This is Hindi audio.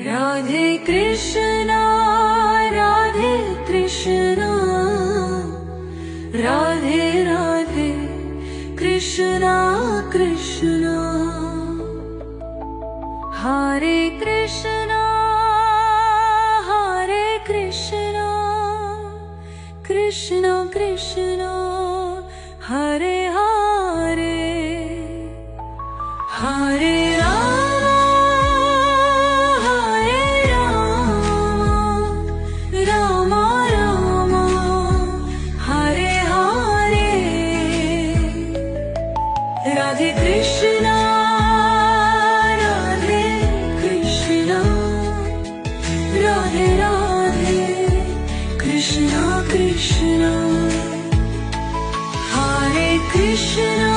राधे कृष्णा राधे कृष्णा राधे राधे कृष्णा कृष्णा हरे कृष्णा कृष्णा कृष्णा हरे हरे हरे राम राम हरे हरे राधे कृष्णा राधे कृष्णा राधे राधे कृष्णा कृष्णा हरे कृष्णा